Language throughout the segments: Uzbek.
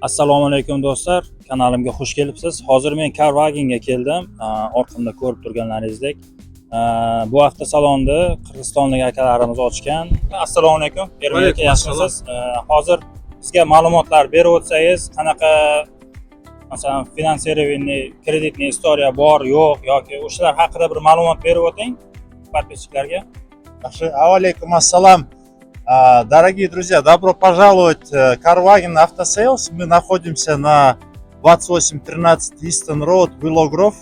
Assalomu alaykum do'stlar, kanalimga xush kelibsiz. Hozir men Carwagonga keldim. Orqamda ko'rib turganlaringizdek. Bu hafta salonni qirg'izistonlik akalarimiz ochgan. Assalomu alaykum. Ermon aka, yaxshimisiz? Hozir bizga ma'lumotlar berib o'tsangiz, qanaqa masalan finansирование, kreditniy istoriya bor, yo'q yoki o'shalar haqida bir ma'lumot berib o'ting подписчикlarga. Алейкум ассалам. Дорогие друзья, добро пожаловать в Carwagon Auto Sales. Мы находимся на 2813 Eastern Road, Willow Grove.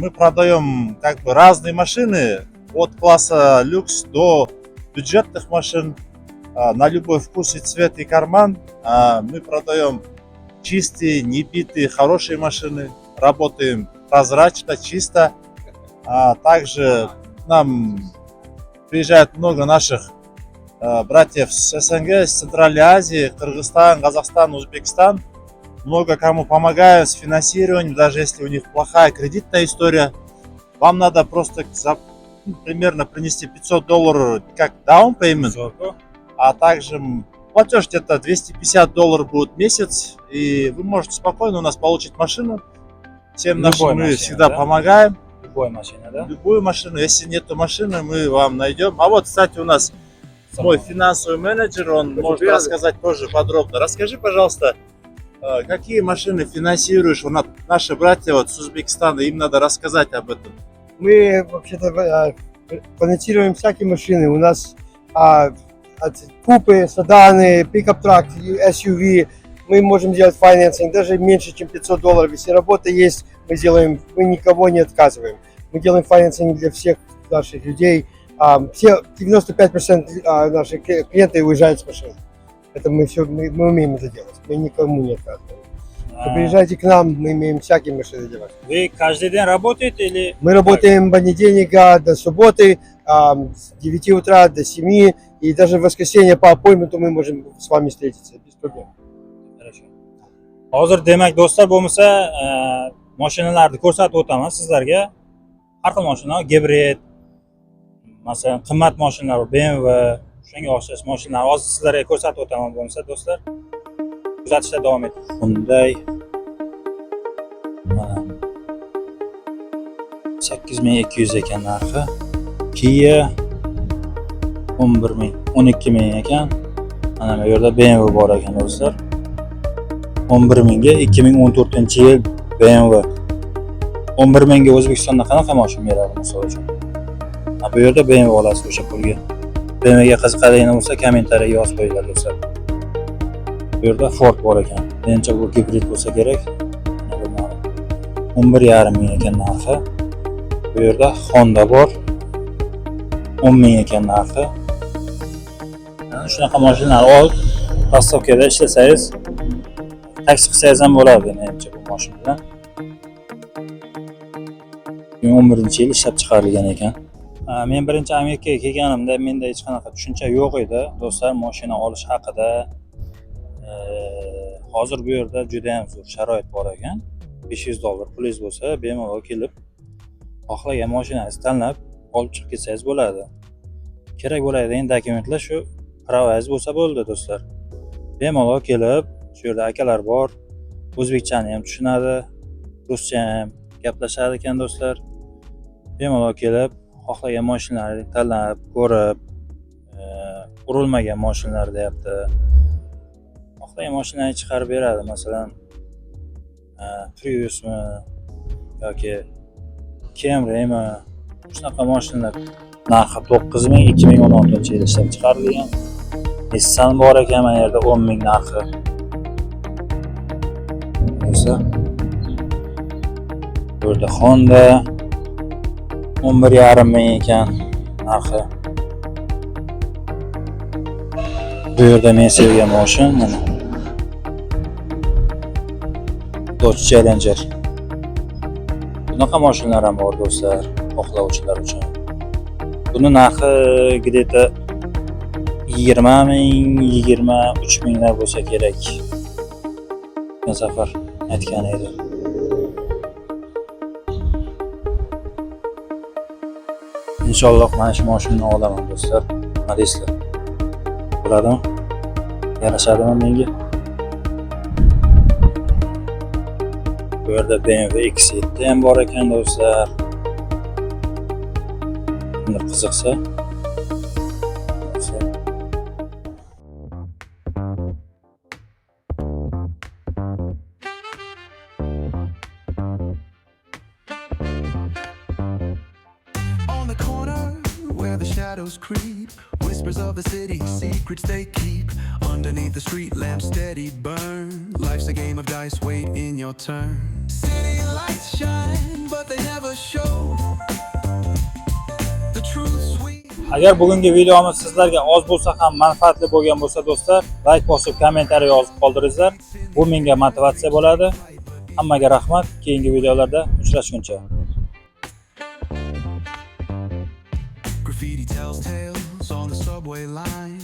Мы продаем разные машины от класса люкс до бюджетных машин на любой вкус и цвет и карман. Мы продаем чистые, небитые, хорошие машины. Работаем прозрачно, чисто. Также к нам приезжает много наших братьев с СНГ, с Центральной Азии, Кыргызстан, Казахстан, Узбекистан. Много кому помогаю с финансированием, даже если у них плохая кредитная история. Вам надо просто примерно принести $500 как down payment, а также платеж где-то $250 будет в месяц, и вы можете спокойно у нас получить машину. Всем нашим мы всегда помогаем. Любой машина, да? Любую машину. Если нету машины, мы вам найдем. А вот, кстати, у нас мой финансовый менеджер, он может рассказать тоже подробно. Расскажи, пожалуйста, какие машины финансируешь? Наши братья с Узбекистана, им надо рассказать об этом. Мы вообще-то финансируем всякие машины. У нас купы, седаны, пикап-трак, SUV. Мы можем делать финансинг даже меньше, чем $500. Если работа есть, мы никого не отказываем. Мы делаем финансинг для всех наших людей. Все 95% наших клиентов уезжают с машин. Это мы умеем это делать. Мы никому не отказываем. Приезжайте к нам, мы умеем всякие машины делать. Вы каждый день работаете или? Мы работаем с понедельника до субботы, с 9 утра до 7, и даже в воскресенье по аппоинтменту мы можем с вами встретиться без проблем. Хорошо. Hozir demak do'stlar, bo'lmasa mashinalarni ko'rsatib o'taman sizlarga. Har xil mashina, gibrid, masalan qimmat mashinalar, BMW, shunga o'xshash mashinalar hozir sizlarga ko'rsatib o'taman bo'lmasa do'stlar. Kuzatishda davom eting. Bunday 8200 ekan narxi. Kia 11000, 12000 ekan. Mana bu yerda BMW bor ekan do'stlar. 11000 ga 2014-yil BMW. 11000 ga O'zbekistonda qanaqa mashina beradi misol uchun? Bu yerda BMW olasiz o'sha pulga. BMW ga qiziqadigan bo'lsa kommentariyaga yozib qo'yinglar do'stlar. Bu yerda Ford bor ekan. Menimcha bu gibrid bo'lsa kerak. 11500 ekan narxi. Bu yerda Honda bor. 10000 ekan narxi. Shunaqa mashinalar olib, rastovkada ishlasangiz, taksi qilsangiz ham bo'ladi menimcha bu mashinadan. 2011-yil ishlab chiqarilgan ekan. Men birinchi Amerikaga kelganimda menda hech qanaqa tushuncha yo'q edi do'stlar mashina olish haqida. Hozir bu yerda juda ham zo'r sharoit bor ekan. $500 pulingiz bo'lsa, bemalol kelib xohlagan mashinangizni tanlab olib chiqib ketsangiz bo'ladi. Kerak bo'ladigan dokumentlar shu pravoyingiz bo'lsa bo'ldi do'stlar. Bemalol kelib, shu yerda akalar bor. O'zbekchani ham tushunadi, ruscha ham gaplashadi ekan do'stlar. Bemalol kelib, xohlagan mashinalarni tanlab, ko'rib, urilmagan mashinalar deyapti. Xohlagan mashinani chiqarib beradi, masalan, Priusmi yoki Camry'mi. Shunaqa mashinalar narxi 9000, 2016-yilda ishlab chiqarilgan. Nissan bor ekan, mana yerda 10000 narxi. Bu yerda Honda 11500 ekan narxi. Bu yerda men sevgan mashina mana Dodge Challenger. Bunaqa mashinalar ham bor do'stlar, xohlovchilar uchun. Buni narxi где-то 20000, 23000 bo'lsa kerak. Bir safar aytgan edi. İnşallah mana shu mashinani olaman do'stlar. Nima deysizlar? Bo'ladimi? Yarashadimi menga? Bu yerda BMW X7 ham bor ekan do'stlar. Buni qiziqsa On the corner where the shadows creep, whispers of the city, secrets they keep. Underneath the street lamps steady burn. Life's a game of dice, wait in your turn. City lights shine, but they never show the truth sweet. Agar bugungi videomiz sizlarga oz bo'lsa ham manfaatli bo'lgan bo'lsa do'stlar, like bosib, kommentariy yozib qoldiringizlar. Bu menga motivatsiya bo'ladi. Hammaga rahmat. Keyingi videolarda uchrashguncha. Graffiti tells tales on the subway line.